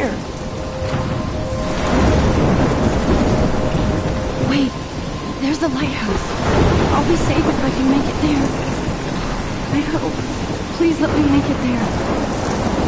here. Wait, there's the lighthouse. I'll be safe if I can make it there. I hope. Please let me make it there.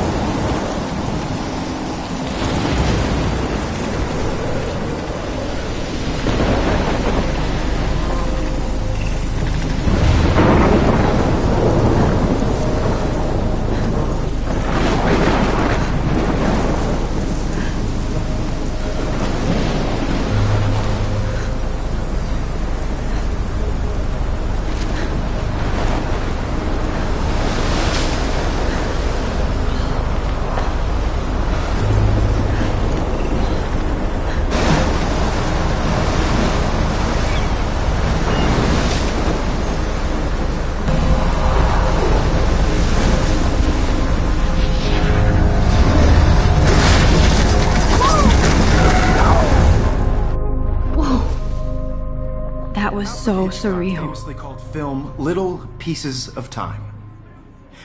That was so surreal. Famously called film Little Pieces of Time.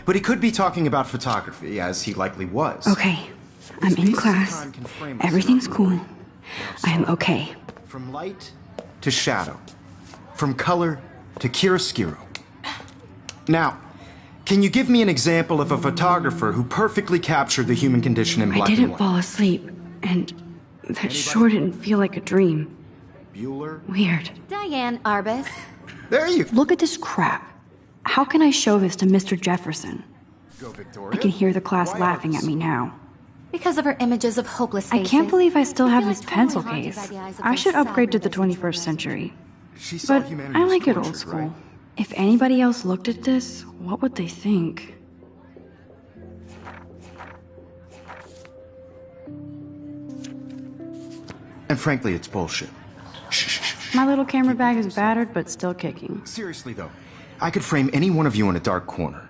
But he could be talking about photography, as he likely was. Okay, I'm in class. Everything's cool. I'm okay. From light to shadow. From color to chiaroscuro. Now, can you give me an example of a photographer who perfectly captured the human condition in black and white? I didn't fall asleep, and that sure didn't feel like a dream. Bueller? Weird. Diane Arbus. There you Look at this crap. How can I show this to Mr. Jefferson? go, Victoria. I can hear the class Why laughing at Arbus? me now. Because of her images of hopeless I faces. can't believe I still They have feel this like pencil totally haunted case. by the eyes of I those should upgrade to the sad movies 21st century. She saw But humanity I as like it old tortured, school. right? If anybody else looked at this, what would they think? And frankly, it's bullshit. My little camera bag is battered, but still kicking. Seriously, though, I could frame any one of you in a dark corner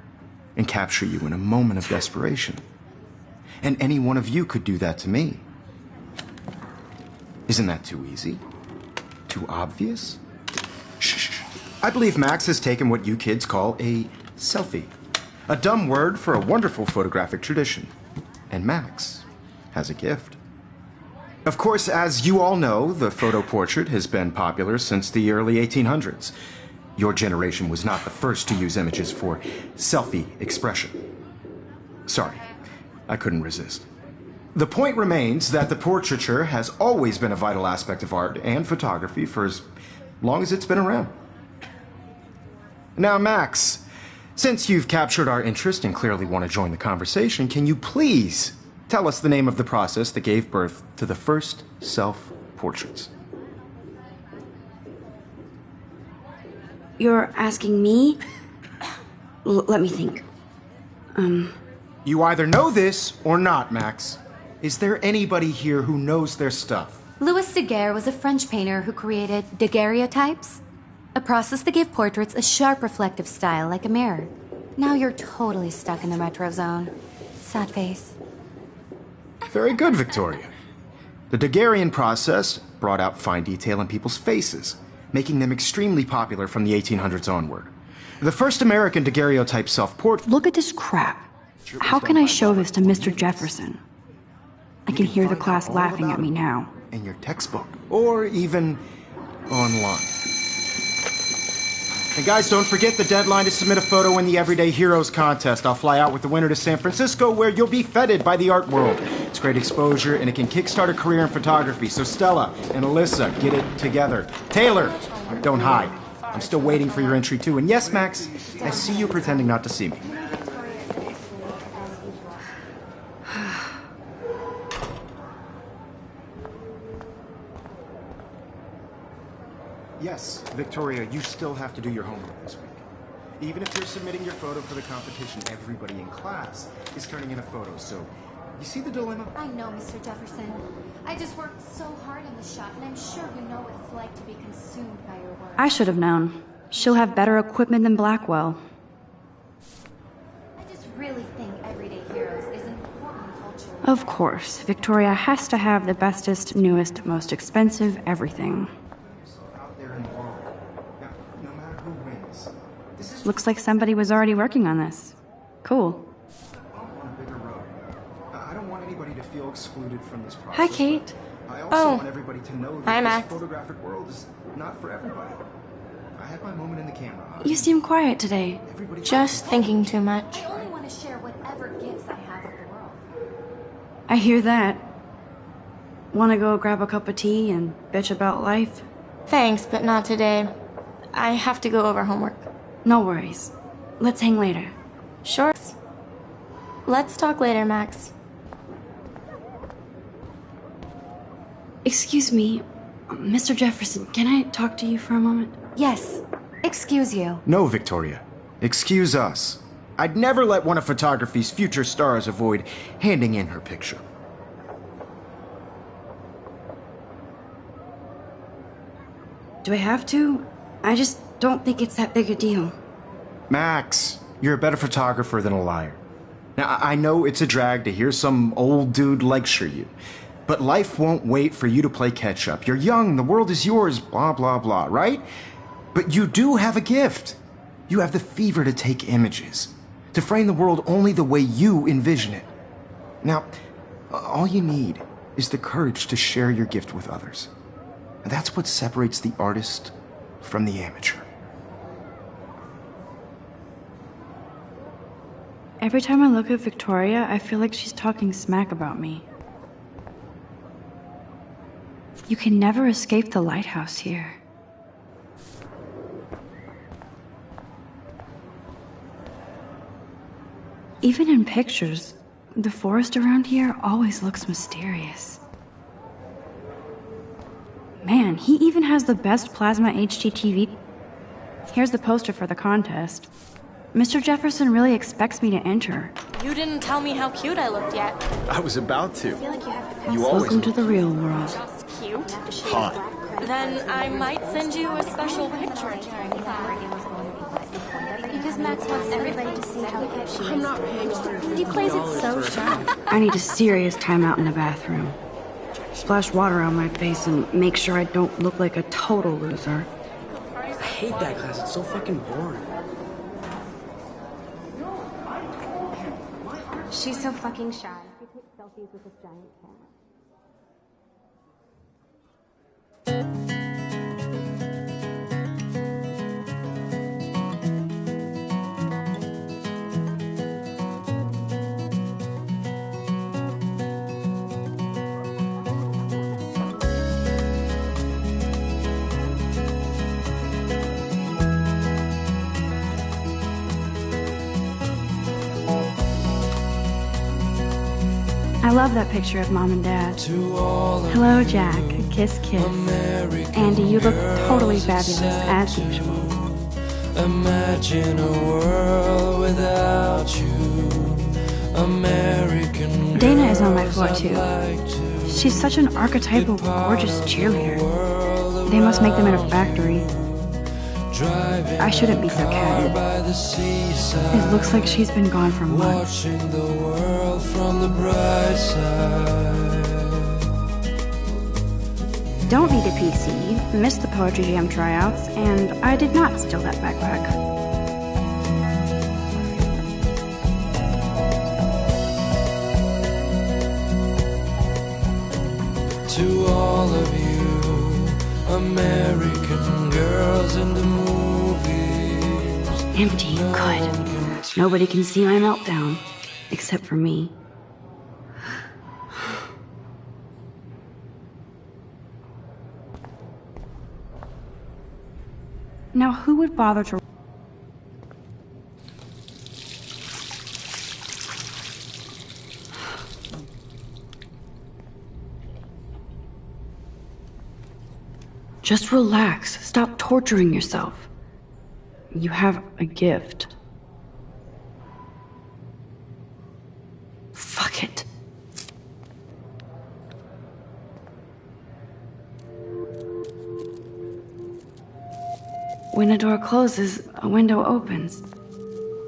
and capture you in a moment of desperation. And any one of you could do that to me. Isn't that too easy? Too obvious? Shh. I believe Max has taken what you kids call a selfie. A dumb word for a wonderful photographic tradition. And Max has a gift. Of course, as you all know, the photo portrait has been popular since the early 1800s. Your generation was not the first to use images for selfie expression. Sorry, I couldn't resist. The point remains that the portraiture has always been a vital aspect of art and photography for as long as it's been around. Now, Max, since you've captured our interest and clearly want to join the conversation, can you please tell us the name of the process that gave birth to the first self-portraits? You're asking me? Let me think. You either know this or not, Max. Is there anybody here who knows their stuff? Louis Daguerre was a French painter who created daguerreotypes, a process that gave portraits a sharp reflective style like a mirror. Now you're totally stuck in the retro zone. Sad face. Very good, Victoria. The Daguerrean process brought out fine detail in people's faces, making them extremely popular from the 1800s onward. The first American daguerreotype self-portrait... Look at this crap. How can I show this to Mr. Jefferson? I can hear the class laughing at me now. In your textbook, or even online. And guys, don't forget the deadline to submit a photo in the Everyday Heroes contest. I'll fly out with the winner to San Francisco, where you'll be feted by the art world. It's great exposure, and it can kickstart a career in photography. So Stella and Alyssa, get it together. Taylor, don't hide. I'm still waiting for your entry too. And yes, Max, I see you pretending not to see me. Yes, Victoria, you still have to do your homework this week. Even if you're submitting your photo for the competition, everybody in class is turning in a photo, so you see the dilemma? I know, Mr. Jefferson. I just worked so hard on the shot, and I'm sure you know what it's like to be consumed by your work. I should have known. She'll have better equipment than Blackwell. I just really think Everyday Heroes is important culture. Of course, Victoria has to have the bestest, newest, most expensive everything. Out there in the world. Now, no matter who wins, this is Looks like somebody was already working on this. Cool. on a bigger road. I don't want anybody to feel excluded from this process. Hi, Kate. I also want everybody to know that Hi, this Max. photographic world is not for everybody. I had my moment in the camera. You seem quiet today. Everybody Just thinking too much. I only want to share whatever gifts I have with the world. I hear that. Want to go grab a cup of tea and bitch about life? Thanks, but not today. I have to go over homework. No worries. Let's hang later. Sure. Let's talk later, Max. Excuse me, Mr. Jefferson, can I talk to you for a moment? Yes. Excuse you. No, Victoria. Excuse us. I'd never let one of photography's future stars avoid handing in her picture. Do I have to? I just don't think it's that big a deal. Max, you're a better photographer than a liar. Now, I know it's a drag to hear some old dude lecture you, but life won't wait for you to play catch up. You're young, the world is yours, blah, blah, blah, right? But you do have a gift. You have the fever to take images, to frame the world only the way you envision it. Now, all you need is the courage to share your gift with others. And that's what separates the artist from the amateur. Every time I look at Victoria, I feel like she's talking smack about me. You can never escape the lighthouse here. Even in pictures, the forest around here always looks mysterious. Man, he even has the best plasma HDTV. Here's the poster for the contest. Mr. Jefferson really expects me to enter. You didn't tell me how cute I looked yet. I was about to. I feel like you have to You always Welcome to the real world. just cute. hot. Then I might send you a special picture. Because Max wants everybody to see how good she is. I'm not paying for You plays it so sharp. I need a serious timeout in the bathroom. Splash water on my face and make sure I don't look like a total loser. I hate that class. It's so fucking boring. She's so fucking shy. She takes selfies with this giant camera. I love that picture of Mom and Dad. Hello, Jack. Kiss, kiss. Andy, you look totally fabulous, as usual. Imagine a world without you. American Dana is on my floor, girls, too. I'd like to She's such an archetypal, gorgeous cheerleader. They must make them in a factory. drive in I shouldn't be so a car catty. by the seaside, It looks like she's been gone for months. watching the world from the bright side. Don't need a PC, missed the Poetry Jam tryouts, and I did not steal that backpack. To all of you American girls in the movies, Empty, good. Nobody can see my meltdown, except for me. Now, who would bother to... Just relax. Stop torturing yourself. You have a gift. Fuck it. When a door closes, a window opens.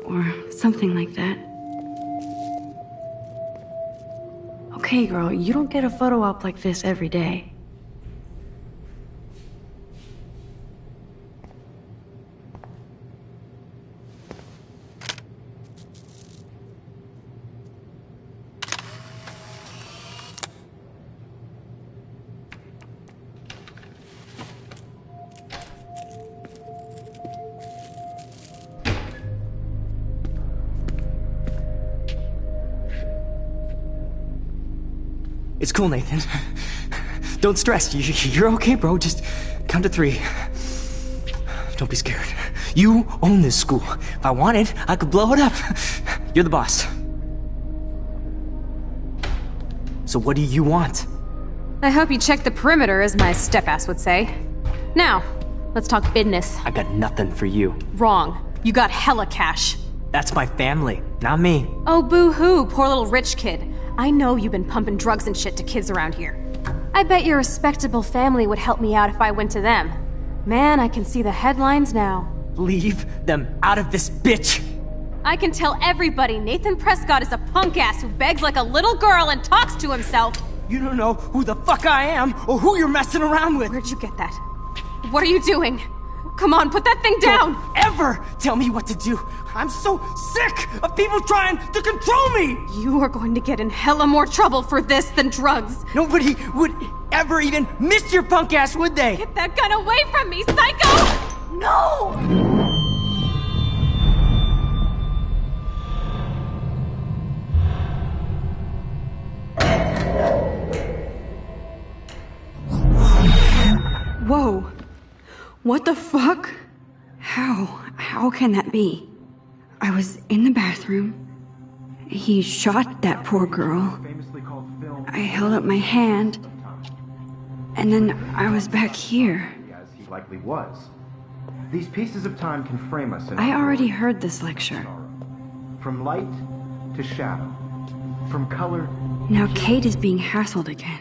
Or something like that. Okay, girl, you don't get a photo op like this every day. It's cool, Nathan. Don't stress. You're okay, bro. Just count to 3. Don't be scared. You own this school. If I wanted, I could blow it up. You're the boss. So what do you want? I hope you checked the perimeter, as my step-ass would say. Now, let's talk business. I got nothing for you. Wrong. You got hella cash. That's my family, not me. Oh, boo-hoo, poor little rich kid. I know you've been pumping drugs and shit to kids around here. I bet your respectable family would help me out if I went to them. Man, I can see the headlines now. Leave them out of this bitch! I can tell everybody Nathan Prescott is a punk ass who begs like a little girl and talks to himself. You don't know who the fuck I am or who you're messing around with. Where'd you get that? What are you doing? Come on, put that thing down! Don't ever tell me what to do. I'm so sick of people trying to control me! You are going to get in hella more trouble for this than drugs. Nobody would ever even miss your punk ass, would they? Get that gun away from me, psycho! No! Whoa. What the fuck? How can that be? I was in the bathroom. He shot that poor girl. I held up my hand. And then I was back here. As he likely was. These pieces of time can frame us in I our already world. heard this lecture. From light to shadow. From color. Now Kate is being hassled again.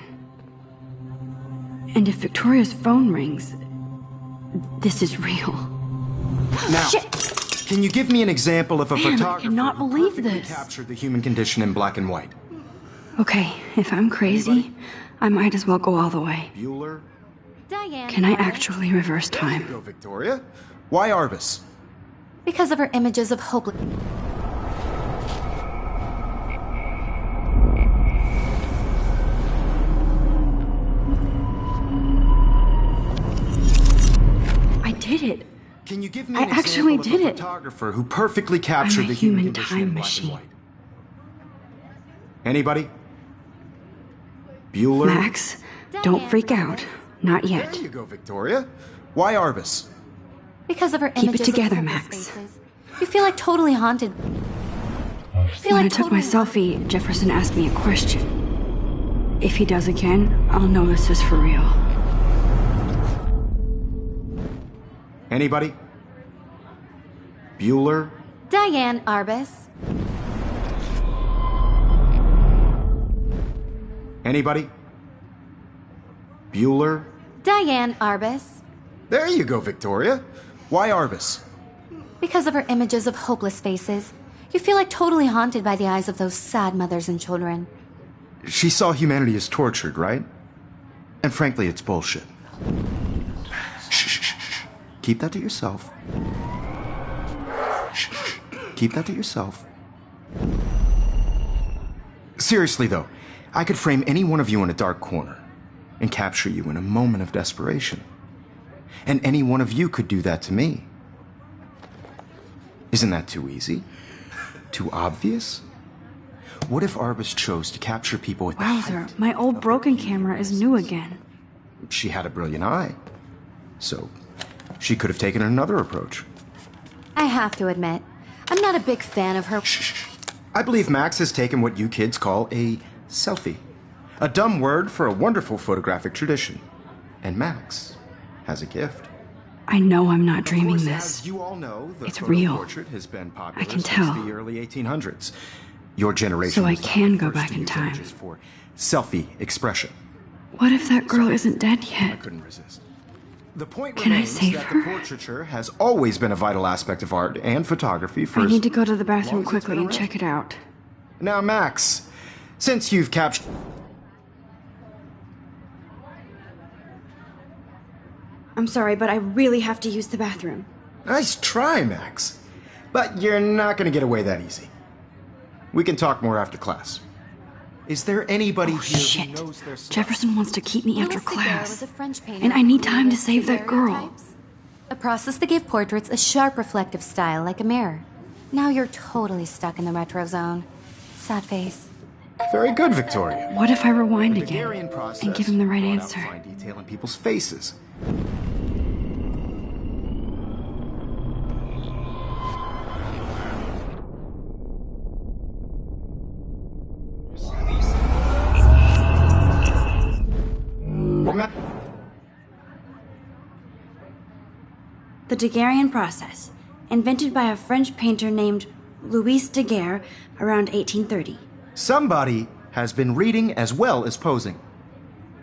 And if Victoria's phone rings, this is real. Now, Shit. can you give me an example of a Man, I photographer cannot who believe perfectly this. captured the human condition in black and white? Okay, if I'm crazy, I might as well go all the way. Bueller? Diane. Can I Arbus. actually reverse There you time? go, Victoria. Why Arbus? Because of her images of hopeless. I did it. Can you give me I an actually example did of a it. photographer who perfectly captured I'm a the human human condition time in black machine. and white? Anybody? Bueller? Max, don't freak out. Not yet. There you go, Victoria. Why Arbus? Because of her Keep it images together, of hopeless Max. faces. You feel like totally haunted. You feel When I like took my totally selfie, Jefferson asked me a question. If he does again, I'll know this is for real. Anybody? Bueller? Diane Arbus. Anybody? Bueller? Diane Arbus. There you go, Victoria. Why Arbus? Because of her images of hopeless faces. You feel like totally haunted by the eyes of those sad mothers and children. She saw humanity as tortured, right? And frankly, it's bullshit. Shh, shh, shh, shh. Keep that to yourself. Shh, shh. Keep that to yourself. Seriously, though, I could frame any one of you in a dark corner and capture you in a moment of desperation. And any one of you could do that to me. Isn't that too easy? Too obvious? What if Arbus chose to capture people at the Wowzer, height my old of broken their camera is new again. She had a brilliant eye. So, she could have taken another approach. I have to admit, I'm not a big fan of her. Shh. I believe Max has taken what you kids call a selfie. A dumb word for a wonderful photographic tradition. And Max has a gift. I know I'm not Of dreaming course, this. As you all know, the It's photo real. portrait has been popular I can since tell. the early 1800s. Your generation So I was the can go first back to in use time. images for selfie expression. What if that girl isn't dead I yet? couldn't resist. The point Can I remains save that her? the portraiture has always been a vital aspect of art and photography for I need to go to the long bathroom as it's quickly been and around. check it out. Now, Max, since you've captured... I'm sorry, but I really have to use the bathroom. Nice try, Max. But you're not going to get away that easy. We can talk more after class. Is there anybody Oh, here shit. who knows their stuff? Jefferson wants to keep me after Louis Daguerre class. was a French painter And I need who time to created save that girl. daguerreotypes, a process that gave portraits a sharp reflective style like a mirror. Now you're totally stuck in the retro zone. Sad face. Very good, Victoria. What if I rewind The again Daguerrean process and give him the right brought out answer? fine detail in people's faces. The Daguerrean process, invented by a French painter named Louis Daguerre around 1830. Somebody has been reading as well as posing.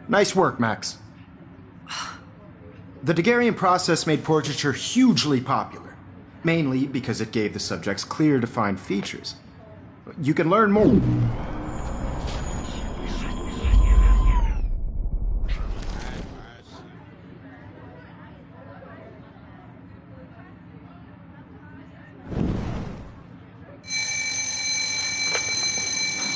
Nice work, Max. The Daguerrean process made portraiture hugely popular, mainly because it gave the subjects clear, defined features. You can learn more.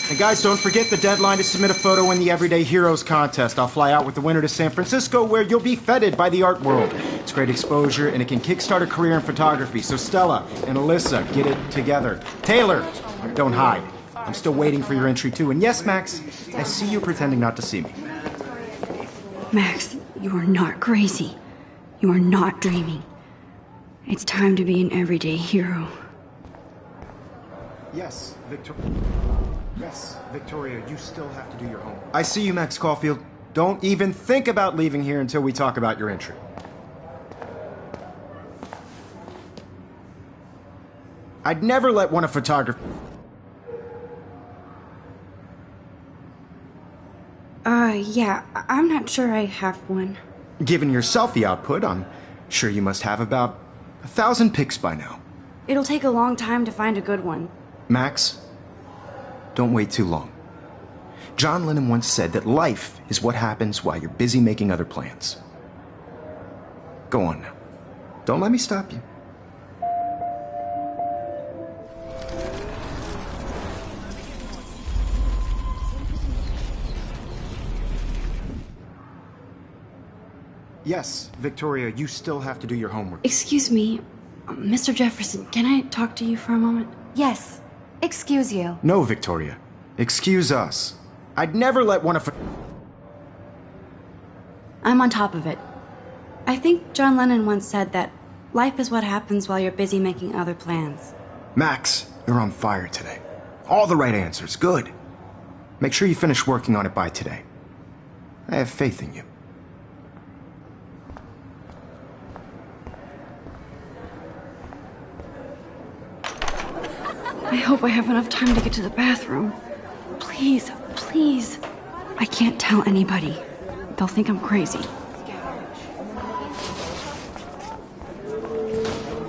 And guys, don't forget the deadline to submit a photo in the Everyday Heroes contest. I'll fly out with the winner to San Francisco, where you'll be feted by the art world. It's great exposure, and it can kickstart a career in photography. So Stella and Alyssa, get it together. Taylor, don't hide. I'm still waiting for your entry too. And yes, Max, I see you pretending not to see me. Max, you are not crazy. You are not dreaming. It's time to be an everyday hero. Yes, Victoria, you still have to do your homework. I see you, Max Caulfield. Don't even think about leaving here until we talk about your entry. I'd never let one of photography... Yeah, I'm not sure I have one. Given your selfie output, I'm sure you must have about 1,000 pics by now. It'll take a long time to find a good one. Max, don't wait too long. John Lennon once said that life is what happens while you're busy making other plans. Go on now. Don't let me stop you. Yes, Victoria, you still have to do your homework. Excuse me, Mr. Jefferson, can I talk to you for a moment? Yes. Excuse you. No, Victoria. Excuse us. I'd never let one of... I'm on top of it. I think John Lennon once said that life is what happens while you're busy making other plans. Max, you're on fire today. All the right answers. Good. Make sure you finish working on it by today. I have faith in you. I hope I have enough time to get to the bathroom. Please, please. I can't tell anybody. They'll think I'm crazy.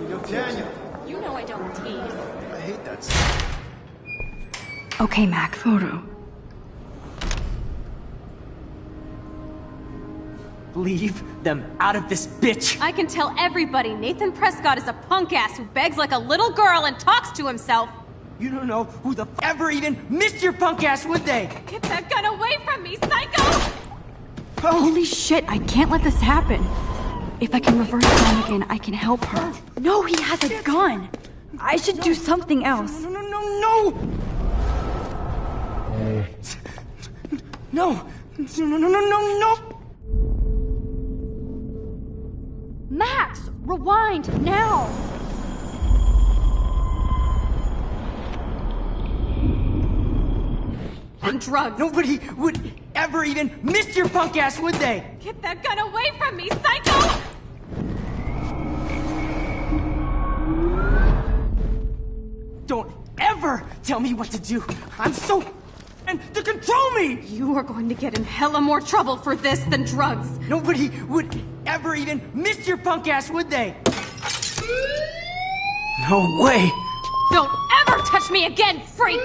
Yo, Daniel. You know I don't tease. I hate that stuff. Okay, Mac, photo. Leave them out of this bitch! I can tell everybody Nathan Prescott is a punk ass who begs like a little girl and talks to himself. You don't know who the ever even missed your punk ass, would they? Get that gun away from me, psycho! Holy shit, I can't let this happen. If I can reverse time again, I can help her. No, he has a gun. I should do something else. No, no, no, no! No! No, no, no, no, no, no! Max, rewind now! On drugs. Nobody would ever even miss your punk ass, would they? Get that gun away from me, psycho! Don't ever tell me what to do. I'm so... and to control me! You are going to get in hella more trouble for this than drugs. Nobody would ever even miss your punk ass, would they? No way! Don't ever touch me again, freak!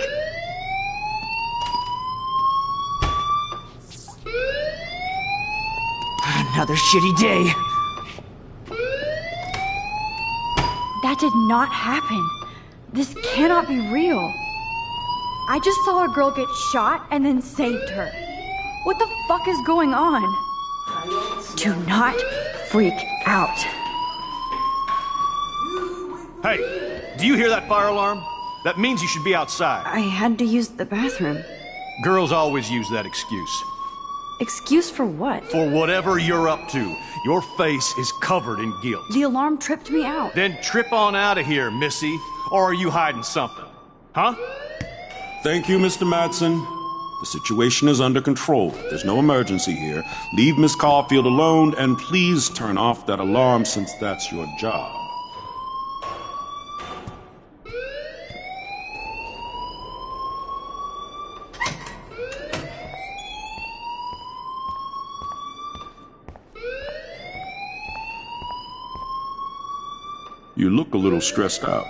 Another shitty day. That did not happen. This cannot be real. I just saw a girl get shot and then saved her. What the fuck is going on? Do not freak out. Hey, do you hear that fire alarm? That means you should be outside. I had to use the bathroom. Girls always use that excuse. Excuse for what? For whatever you're up to. Your face is covered in guilt. The alarm tripped me out. Then trip on out of here, Missy. Or are you hiding something? Huh? Thank you, Mr. Madsen. The situation is under control. There's no emergency here. Leave Miss Caulfield alone, and please turn off that alarm since that's your job. You look a little stressed out.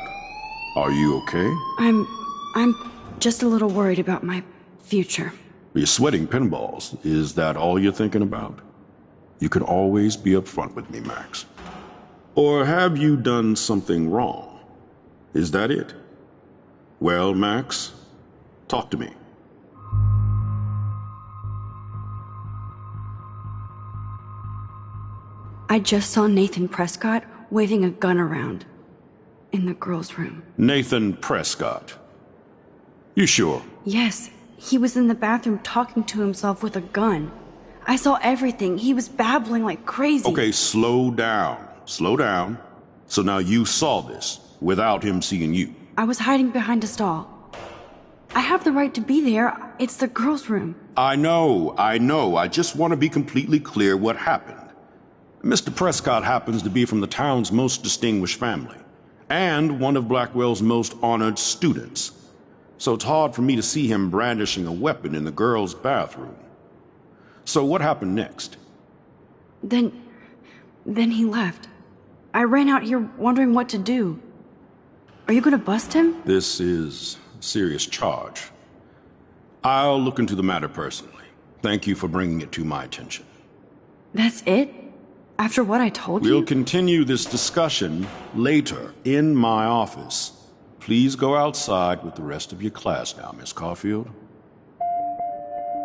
Are you okay? I'm just a little worried about my future. You're sweating pinballs. Is that all you're thinking about? You can always be upfront with me, Max. Or have you done something wrong? Is that it? Well, Max, talk to me. I just saw Nathan Prescott waving a gun around in the girls' room. Nathan Prescott. You sure? Yes, he was in the bathroom talking to himself with a gun. I saw everything. He was babbling like crazy. Okay, slow down. Slow down. So now you saw this without him seeing you. I was hiding behind a stall. I have the right to be there. It's the girls' room. I know. I just want to be completely clear what happened. Mr. Prescott happens to be from the town's most distinguished family, and one of Blackwell's most honored students. So it's hard for me to see him brandishing a weapon in the girls' bathroom. So what happened next? Then he left. I ran out here wondering what to do. Are you gonna bust him? This is a serious charge. I'll look into the matter personally. Thank you for bringing it to my attention. That's it? After what I told you? We'll continue this discussion later in my office. Please go outside with the rest of your class now, Miss Caulfield.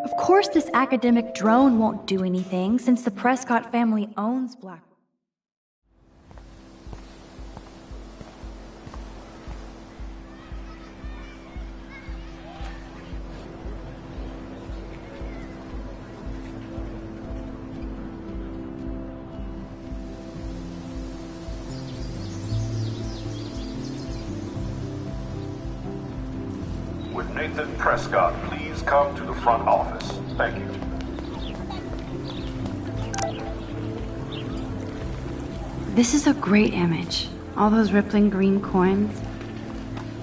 Of course this academic drone won't do anything since the Prescott family owns Black. With Nathan Prescott, please come to the front office. Thank you. This is a great image. All those rippling green coins.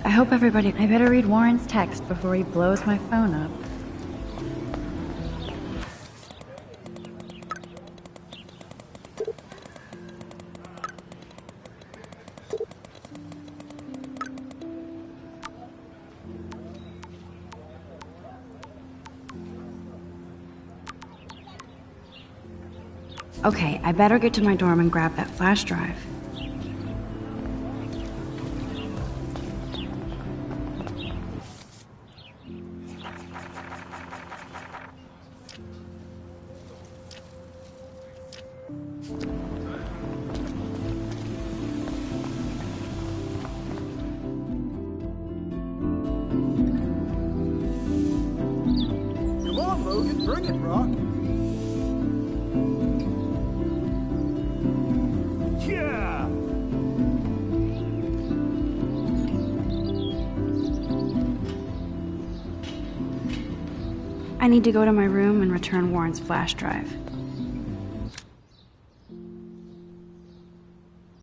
I hope everybody... I better read Warren's text before he blows my phone up. Okay, I better get to my dorm and grab that flash drive. Come on, Logan, bring it, Brock. Yeah! I need to go to my room and return Warren's flash drive.